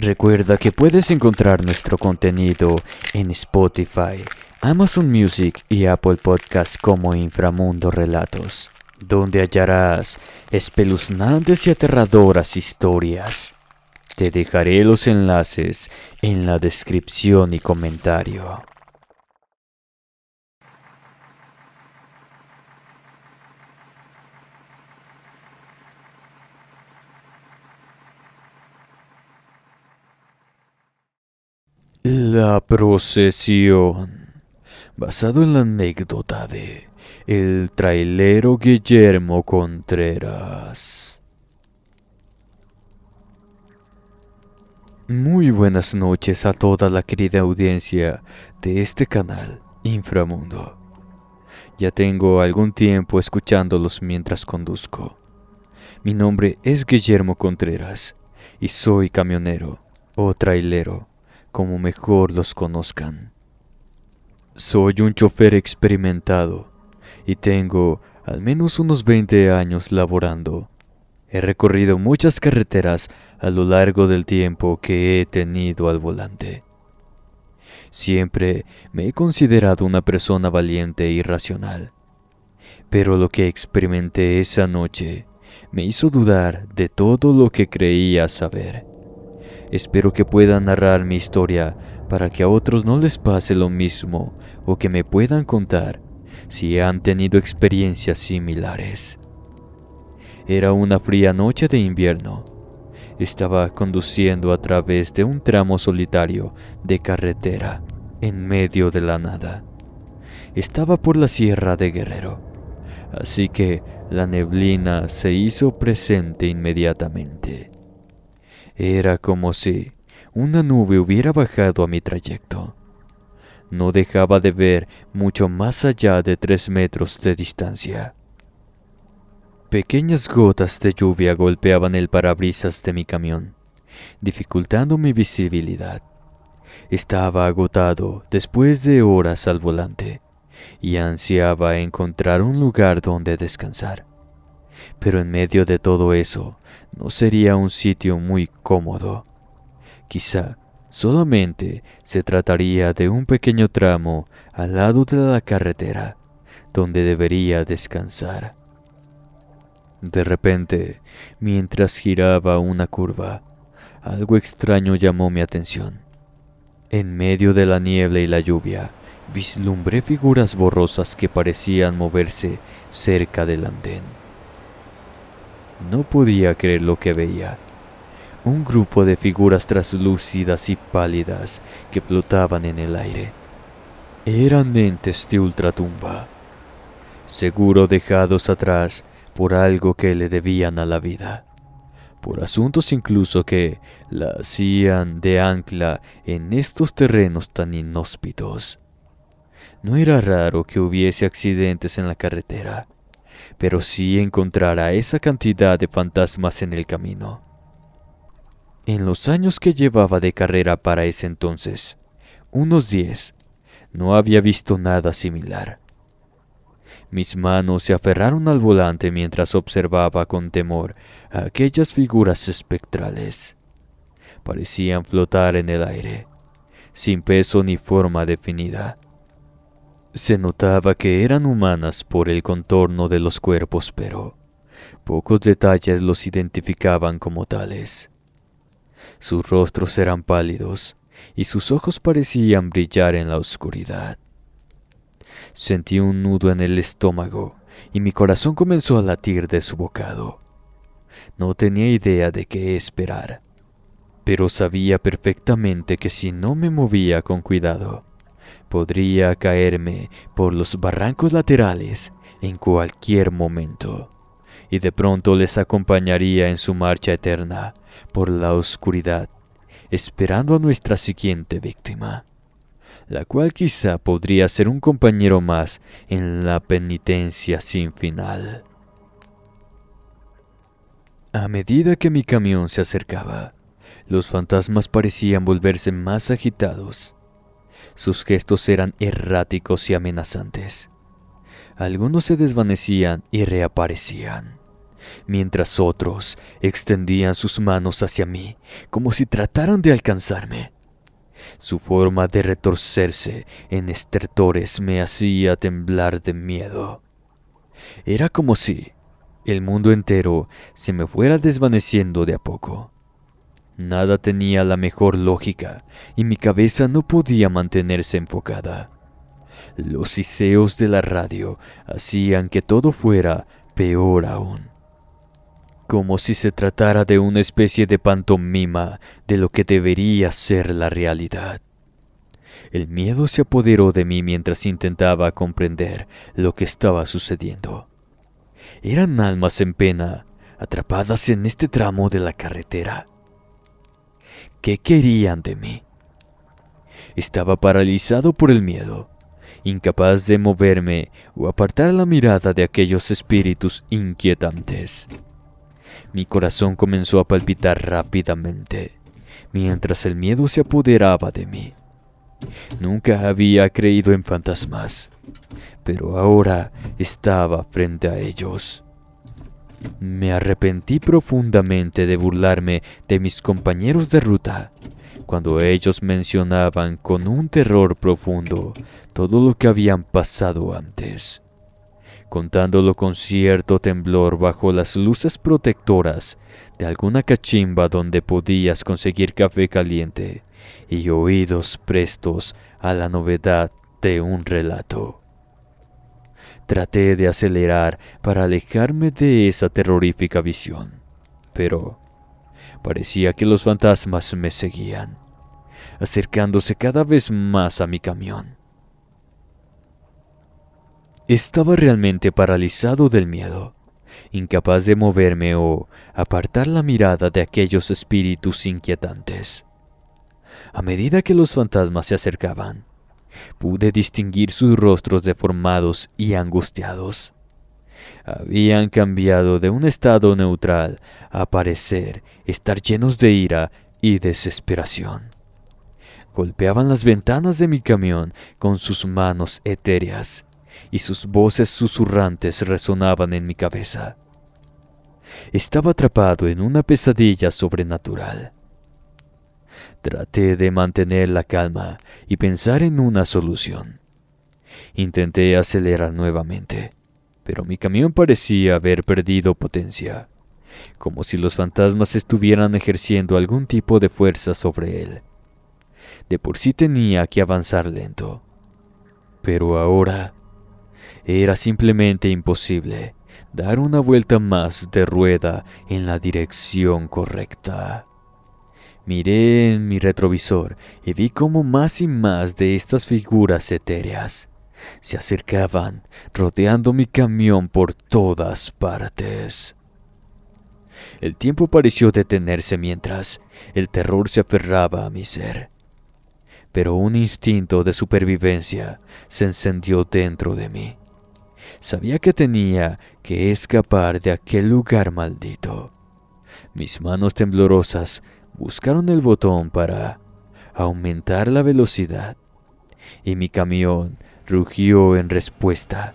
Recuerda que puedes encontrar nuestro contenido en Spotify, Amazon Music y Apple Podcasts como Inframundo Relatos, donde hallarás espeluznantes y aterradoras historias. Te dejaré los enlaces en la descripción y comentario. La procesión. Basado en la anécdota de el trailero Guillermo Contreras. Muy buenas noches a toda la querida audiencia de este canal, Inframundo. Ya tengo algún tiempo escuchándolos mientras conduzco. Mi nombre es Guillermo Contreras y soy camionero o trailero, como mejor los conozcan. Soy un chofer experimentado y tengo al menos unos 20 años laborando. He recorrido muchas carreteras a lo largo del tiempo que he tenido al volante. Siempre me he considerado una persona valiente e irracional, pero lo que experimenté esa noche me hizo dudar de todo lo que creía saber. Espero que pueda narrar mi historia para que a otros no les pase lo mismo o que me puedan contar si han tenido experiencias similares. Era una fría noche de invierno. Estaba conduciendo a través de un tramo solitario de carretera en medio de la nada. Estaba por la Sierra de Guerrero, así que la neblina se hizo presente inmediatamente. Era como si una nube hubiera bajado a mi trayecto. No dejaba de ver mucho más allá de 3 metros de distancia. Pequeñas gotas de lluvia golpeaban el parabrisas de mi camión, dificultando mi visibilidad. Estaba agotado después de horas al volante y ansiaba encontrar un lugar donde descansar. Pero en medio de todo eso, no sería un sitio muy cómodo. Quizá solamente se trataría de un pequeño tramo al lado de la carretera, donde debería descansar. De repente, mientras giraba una curva, algo extraño llamó mi atención. En medio de la niebla y la lluvia, vislumbré figuras borrosas que parecían moverse cerca del andén. No podía creer lo que veía. Un grupo de figuras translúcidas y pálidas que flotaban en el aire. Eran entes de ultratumba, seguro dejados atrás por algo que le debían a la vida, por asuntos incluso que la hacían de ancla en estos terrenos tan inhóspitos. No era raro que hubiese accidentes en la carretera, pero sí encontrar a esa cantidad de fantasmas en el camino. En los años que llevaba de carrera para ese entonces, unos 10, no había visto nada similar. Mis manos se aferraron al volante mientras observaba con temor a aquellas figuras espectrales. Parecían flotar en el aire, sin peso ni forma definida. Se notaba que eran humanas por el contorno de los cuerpos, pero pocos detalles los identificaban como tales. Sus rostros eran pálidos y sus ojos parecían brillar en la oscuridad. Sentí un nudo en el estómago y mi corazón comenzó a latir desbocado. No tenía idea de qué esperar, pero sabía perfectamente que si no me movía con cuidado, podría caerme por los barrancos laterales en cualquier momento, y de pronto les acompañaría en su marcha eterna por la oscuridad, esperando a nuestra siguiente víctima, la cual quizá podría ser un compañero más en la penitencia sin final. A medida que mi camión se acercaba, los fantasmas parecían volverse más agitados. Sus gestos eran erráticos y amenazantes. Algunos se desvanecían y reaparecían, mientras otros extendían sus manos hacia mí como si trataran de alcanzarme. Su forma de retorcerse en estertores me hacía temblar de miedo. Era como si el mundo entero se me fuera desvaneciendo de a poco. Nada tenía la mejor lógica y mi cabeza no podía mantenerse enfocada. Los siseos de la radio hacían que todo fuera peor aún. Como si se tratara de una especie de pantomima de lo que debería ser la realidad. El miedo se apoderó de mí mientras intentaba comprender lo que estaba sucediendo. Eran almas en pena, atrapadas en este tramo de la carretera. ¿Qué querían de mí? Estaba paralizado por el miedo, incapaz de moverme o apartar la mirada de aquellos espíritus inquietantes. Mi corazón comenzó a palpitar rápidamente, mientras el miedo se apoderaba de mí. Nunca había creído en fantasmas, pero ahora estaba frente a ellos. Me arrepentí profundamente de burlarme de mis compañeros de ruta, cuando ellos mencionaban con un terror profundo todo lo que habían pasado antes, contándolo con cierto temblor bajo las luces protectoras de alguna cachimba donde podías conseguir café caliente y oídos prestos a la novedad de un relato. Traté de acelerar para alejarme de esa terrorífica visión, pero parecía que los fantasmas me seguían, acercándose cada vez más a mi camión. Estaba realmente paralizado del miedo, incapaz de moverme o apartar la mirada de aquellos espíritus inquietantes. A medida que los fantasmas se acercaban, pude distinguir sus rostros deformados y angustiados. Habían cambiado de un estado neutral a parecer estar llenos de ira y desesperación. Golpeaban las ventanas de mi camión con sus manos etéreas y sus voces susurrantes resonaban en mi cabeza. Estaba atrapado en una pesadilla sobrenatural. Traté de mantener la calma y pensar en una solución. Intenté acelerar nuevamente, pero mi camión parecía haber perdido potencia, como si los fantasmas estuvieran ejerciendo algún tipo de fuerza sobre él. De por sí tenía que avanzar lento, pero ahora era simplemente imposible dar una vuelta más de rueda en la dirección correcta. Miré en mi retrovisor y vi cómo más y más de estas figuras etéreas se acercaban, rodeando mi camión por todas partes. El tiempo pareció detenerse mientras el terror se aferraba a mi ser. Pero un instinto de supervivencia se encendió dentro de mí. Sabía que tenía que escapar de aquel lugar maldito. Mis manos temblorosas buscaron el botón para aumentar la velocidad y mi camión rugió en respuesta.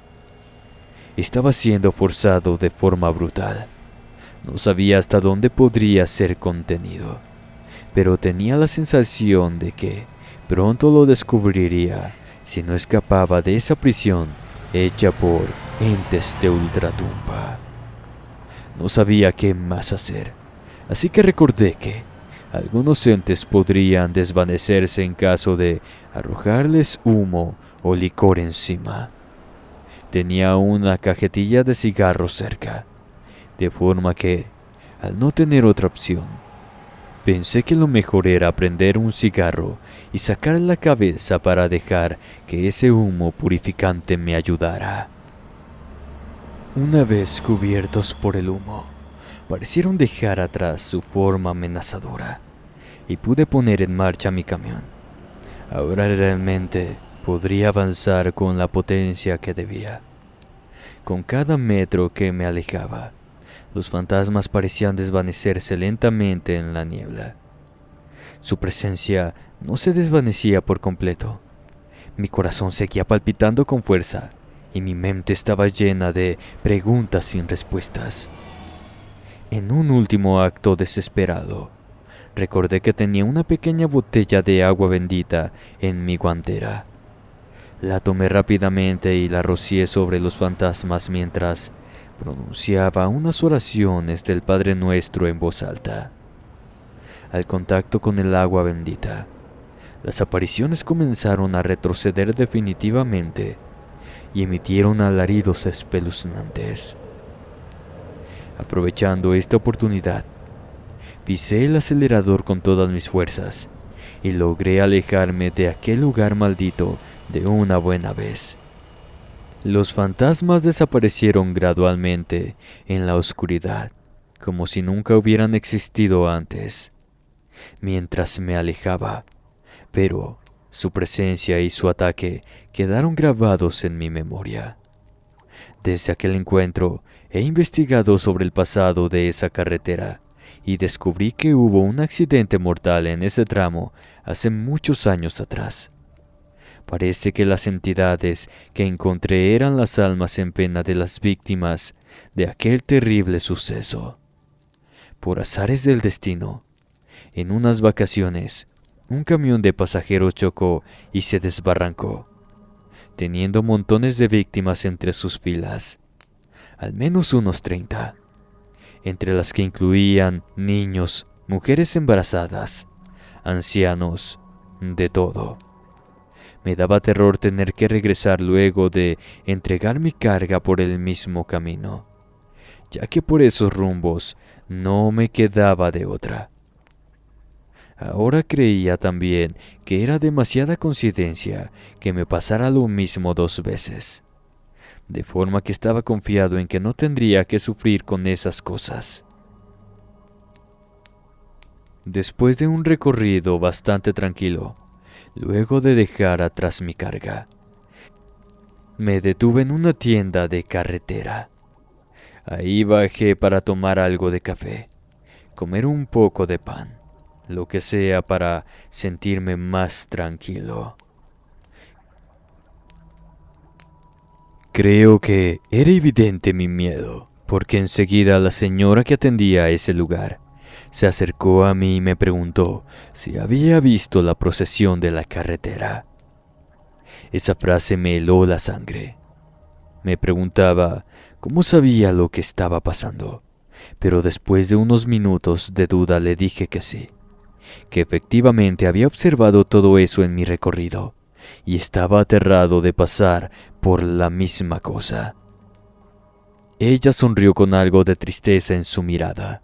Estaba siendo forzado de forma brutal. No sabía hasta dónde podría ser contenido, pero tenía la sensación de que pronto lo descubriría si no escapaba de esa prisión hecha por entes de ultratumba. No sabía qué más hacer, así que recordé que algunos entes podrían desvanecerse en caso de arrojarles humo o licor encima. Tenía una cajetilla de cigarros cerca, de forma que, al no tener otra opción, pensé que lo mejor era prender un cigarro y sacar la cabeza para dejar que ese humo purificante me ayudara. Una vez cubiertos por el humo, parecieron dejar atrás su forma amenazadora y pude poner en marcha mi camión. Ahora realmente podría avanzar con la potencia que debía. Con cada metro que me alejaba, los fantasmas parecían desvanecerse lentamente en la niebla. Su presencia no se desvanecía por completo. Mi corazón seguía palpitando con fuerza y mi mente estaba llena de preguntas sin respuestas. En un último acto desesperado, recordé que tenía una pequeña botella de agua bendita en mi guantera. La tomé rápidamente y la rocié sobre los fantasmas mientras pronunciaba unas oraciones del Padre Nuestro en voz alta. Al contacto con el agua bendita, las apariciones comenzaron a retroceder definitivamente y emitieron alaridos espeluznantes. Aprovechando esta oportunidad, pisé el acelerador con todas mis fuerzas y logré alejarme de aquel lugar maldito de una buena vez. Los fantasmas desaparecieron gradualmente en la oscuridad, como si nunca hubieran existido antes, mientras me alejaba, pero su presencia y su ataque quedaron grabados en mi memoria. Desde aquel encuentro he investigado sobre el pasado de esa carretera y descubrí que hubo un accidente mortal en ese tramo hace muchos años atrás. Parece que las entidades que encontré eran las almas en pena de las víctimas de aquel terrible suceso. Por azares del destino, en unas vacaciones, un camión de pasajeros chocó y se desbarrancó, teniendo montones de víctimas entre sus filas, al menos unos 30, entre las que incluían niños, mujeres embarazadas, ancianos, de todo. Me daba terror tener que regresar luego de entregar mi carga por el mismo camino, ya que por esos rumbos no me quedaba de otra. Ahora creía también que era demasiada coincidencia que me pasara lo mismo 2 veces, de forma que estaba confiado en que no tendría que sufrir con esas cosas. Después de un recorrido bastante tranquilo, luego de dejar atrás mi carga, me detuve en una tienda de carretera. Ahí bajé para tomar algo de café, comer un poco de pan, lo que sea para sentirme más tranquilo. Creo que era evidente mi miedo, porque enseguida la señora que atendía a ese lugar se acercó a mí y me preguntó si había visto la procesión de la carretera. Esa frase me heló la sangre. Me preguntaba cómo sabía lo que estaba pasando, pero después de unos minutos de duda le dije que sí, que efectivamente había observado todo eso en mi recorrido y estaba aterrado de pasar por la misma cosa. Ella sonrió con algo de tristeza en su mirada.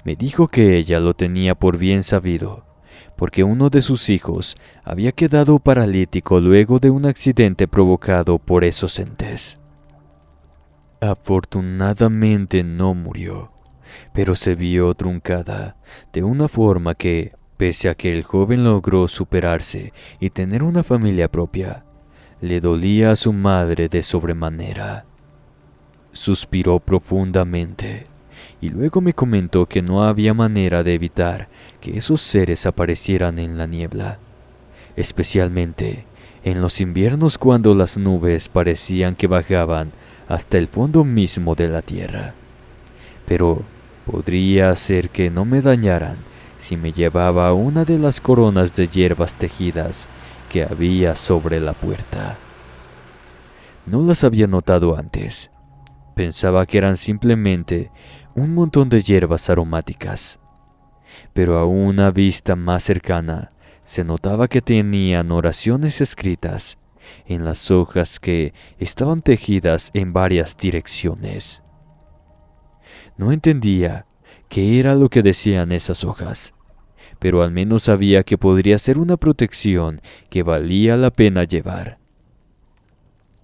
Me dijo que ella lo tenía por bien sabido, porque uno de sus hijos había quedado paralítico luego de un accidente provocado por esos entes. Afortunadamente no murió, pero se vio truncada de una forma que, pese a que el joven logró superarse y tener una familia propia, le dolía a su madre de sobremanera. Suspiró profundamente y luego me comentó que no había manera de evitar que esos seres aparecieran en la niebla, especialmente en los inviernos cuando las nubes parecían que bajaban hasta el fondo mismo de la tierra. Pero podría ser que no me dañaran si me llevaba una de las coronas de hierbas tejidas que había sobre la puerta. No las había notado antes. Pensaba que eran simplemente un montón de hierbas aromáticas, pero a una vista más cercana se notaba que tenían oraciones escritas en las hojas que estaban tejidas en varias direcciones. No entendía qué era lo que decían esas hojas, pero al menos sabía que podría ser una protección que valía la pena llevar.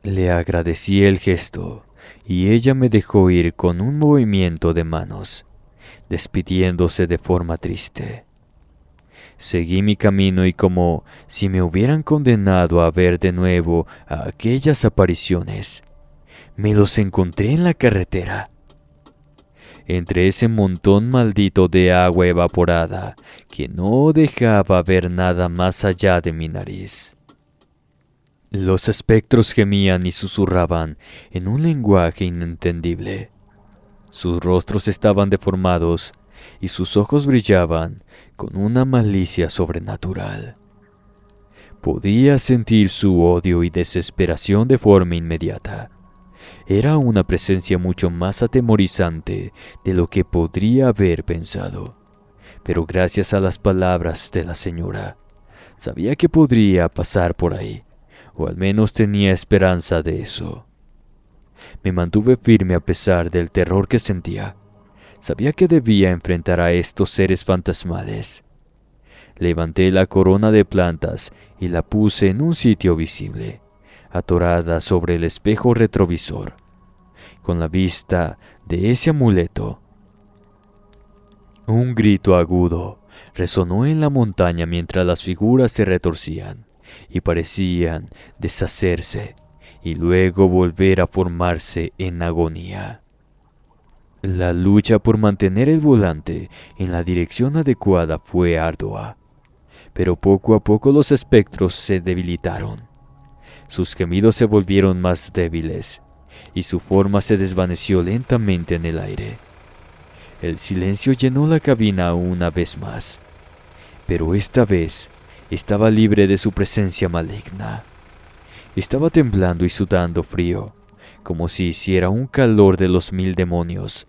Le agradecí el gesto y ella me dejó ir con un movimiento de manos, despidiéndose de forma triste. Seguí mi camino y como si me hubieran condenado a ver de nuevo a aquellas apariciones, me los encontré en la carretera, entre ese montón maldito de agua evaporada que no dejaba ver nada más allá de mi nariz. Los espectros gemían y susurraban en un lenguaje inentendible. Sus rostros estaban deformados y sus ojos brillaban con una malicia sobrenatural. Podía sentir su odio y desesperación de forma inmediata. Era una presencia mucho más atemorizante de lo que podría haber pensado. Pero gracias a las palabras de la señora, sabía que podría pasar por ahí, o al menos tenía esperanza de eso. Me mantuve firme a pesar del terror que sentía. Sabía que debía enfrentar a estos seres fantasmales. Levanté la corona de plantas y la puse en un sitio visible, atorada sobre el espejo retrovisor. Con la vista de ese amuleto, un grito agudo resonó en la montaña mientras las figuras se retorcían y parecían deshacerse y luego volver a formarse en agonía. La lucha por mantener el volante en la dirección adecuada fue ardua, pero poco a poco los espectros se debilitaron. Sus gemidos se volvieron más débiles y su forma se desvaneció lentamente en el aire. El silencio llenó la cabina una vez más, pero esta vez estaba libre de su presencia maligna. Estaba temblando y sudando frío, como si hiciera un calor de los 1000 demonios,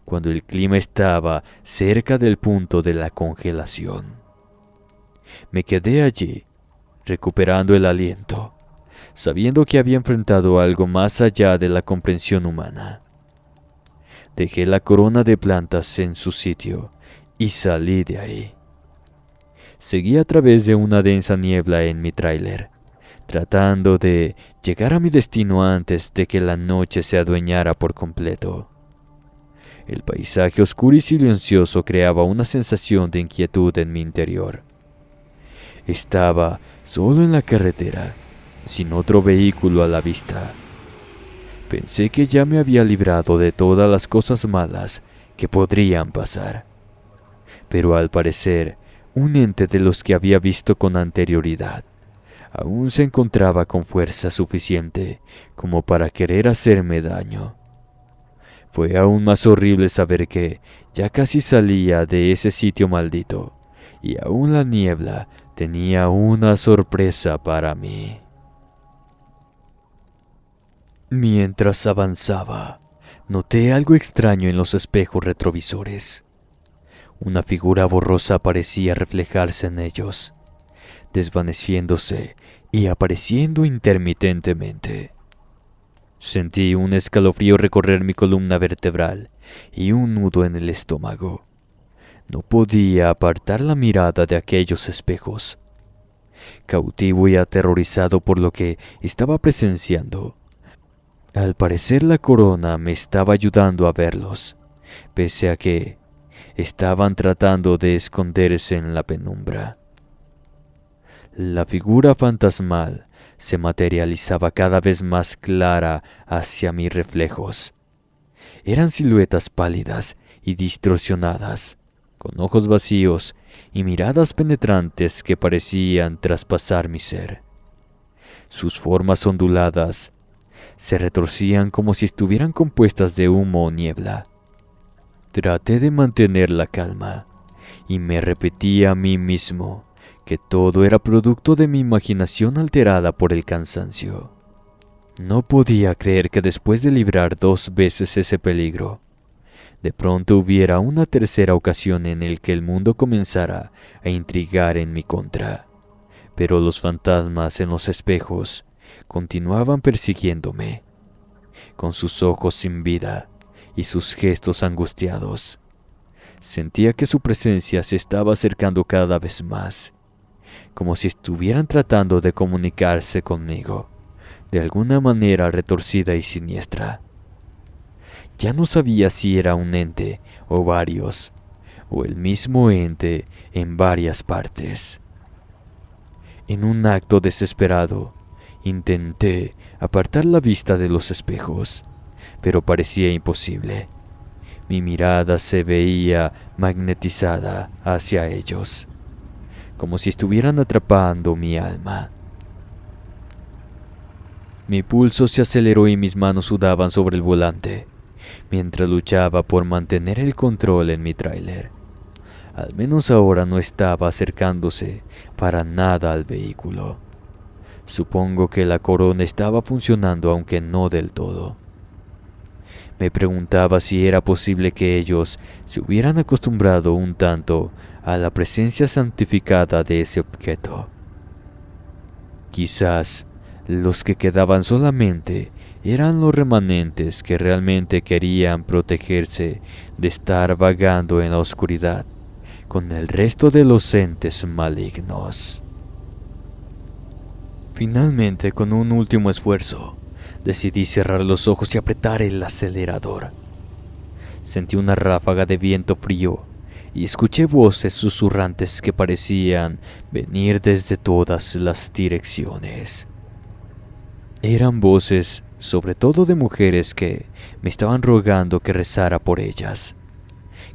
cuando el clima estaba cerca del punto de la congelación. Me quedé allí, recuperando el aliento, sabiendo que había enfrentado algo más allá de la comprensión humana. Dejé la corona de plantas en su sitio y salí de ahí. Seguí a través de una densa niebla en mi tráiler, tratando de llegar a mi destino antes de que la noche se adueñara por completo. El paisaje oscuro y silencioso creaba una sensación de inquietud en mi interior. Estaba solo en la carretera, sin otro vehículo a la vista. Pensé que ya me había librado de todas las cosas malas que podrían pasar. Pero al parecer, un ente de los que había visto con anterioridad aún se encontraba con fuerza suficiente como para querer hacerme daño. Fue aún más horrible saber que ya casi salía de ese sitio maldito, y aún la niebla tenía una sorpresa para mí. Mientras avanzaba, noté algo extraño en los espejos retrovisores. Una figura borrosa parecía reflejarse en ellos, desvaneciéndose y apareciendo intermitentemente. Sentí un escalofrío recorrer mi columna vertebral y un nudo en el estómago. No podía apartar la mirada de aquellos espejos. Cautivo y aterrorizado por lo que estaba presenciando, al parecer la corona me estaba ayudando a verlos, pese a que estaban tratando de esconderse en la penumbra. La figura fantasmal se materializaba cada vez más clara hacia mis reflejos. Eran siluetas pálidas y distorsionadas, con ojos vacíos y miradas penetrantes que parecían traspasar mi ser. Sus formas onduladas se retorcían como si estuvieran compuestas de humo o niebla. Traté de mantener la calma y me repetí a mí mismo que todo era producto de mi imaginación alterada por el cansancio. No podía creer que después de librar 2 veces ese peligro, de pronto hubiera una tercera ocasión en la que el mundo comenzara a intrigar en mi contra. Pero los fantasmas en los espejos continuaban persiguiéndome, con sus ojos sin vida y sus gestos angustiados. Sentía que su presencia se estaba acercando cada vez más, como si estuvieran tratando de comunicarse conmigo, de alguna manera retorcida y siniestra. Ya no sabía si era un ente o varios, o el mismo ente en varias partes. En un acto desesperado, intenté apartar la vista de los espejos, pero parecía imposible. Mi mirada se veía magnetizada hacia ellos, como si estuvieran atrapando mi alma. Mi pulso se aceleró y mis manos sudaban sobre el volante, mientras luchaba por mantener el control en mi tráiler. Al menos ahora no estaba acercándose para nada al vehículo. Supongo que la corona estaba funcionando, aunque no del todo. Me preguntaba si era posible que ellos se hubieran acostumbrado un tanto a la presencia santificada de ese objeto. Quizás los que quedaban solamente eran los remanentes que realmente querían protegerse de estar vagando en la oscuridad con el resto de los entes malignos. Finalmente, con un último esfuerzo, decidí cerrar los ojos y apretar el acelerador. Sentí una ráfaga de viento frío y escuché voces susurrantes que parecían venir desde todas las direcciones. Eran voces, sobre todo de mujeres, que me estaban rogando que rezara por ellas,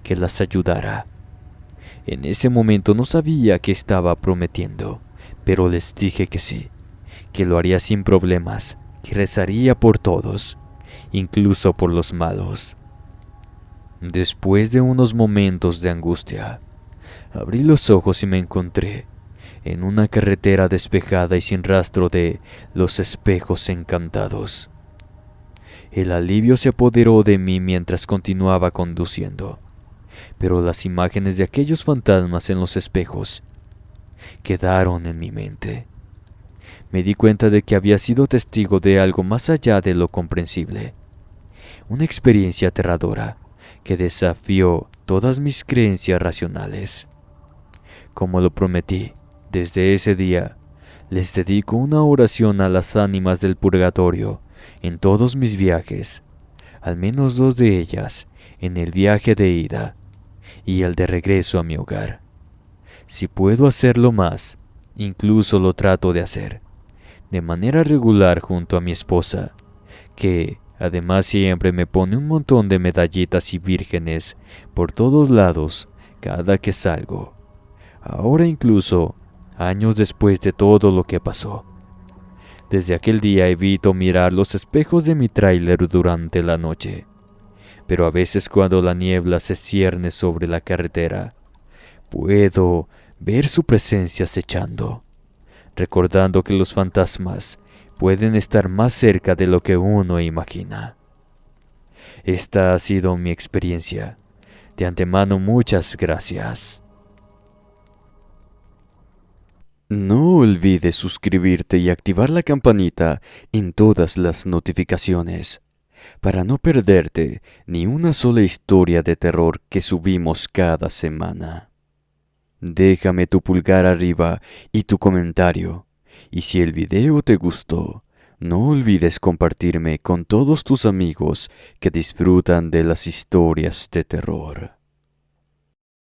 que las ayudara. En ese momento no sabía qué estaba prometiendo, pero les dije que sí, que lo haría sin problemas, que rezaría por todos, incluso por los malos. Después de unos momentos de angustia, abrí los ojos y me encontré en una carretera despejada y sin rastro de los espejos encantados. El alivio se apoderó de mí mientras continuaba conduciendo, pero las imágenes de aquellos fantasmas en los espejos quedaron en mi mente. Me di cuenta de que había sido testigo de algo más allá de lo comprensible, una experiencia aterradora que desafió todas mis creencias racionales. Como lo prometí, desde ese día les dedico una oración a las ánimas del purgatorio en todos mis viajes, al menos 2 de ellas en el viaje de ida y el de regreso a mi hogar. Si puedo hacerlo más, incluso lo trato de hacer, de manera regular junto a mi esposa, que además siempre me pone un montón de medallitas y vírgenes por todos lados cada que salgo. Ahora incluso, años después de todo lo que pasó. Desde aquel día evito mirar los espejos de mi tráiler durante la noche, pero a veces cuando la niebla se cierne sobre la carretera, puedo ver su presencia acechando, recordando que los fantasmas pueden estar más cerca de lo que uno imagina. Esta ha sido mi experiencia. De antemano, muchas gracias. No olvides suscribirte y activar la campanita en todas las notificaciones para no perderte ni una sola historia de terror que subimos cada semana. Déjame tu pulgar arriba y tu comentario. Y si el video te gustó, no olvides compartirme con todos tus amigos que disfrutan de las historias de terror.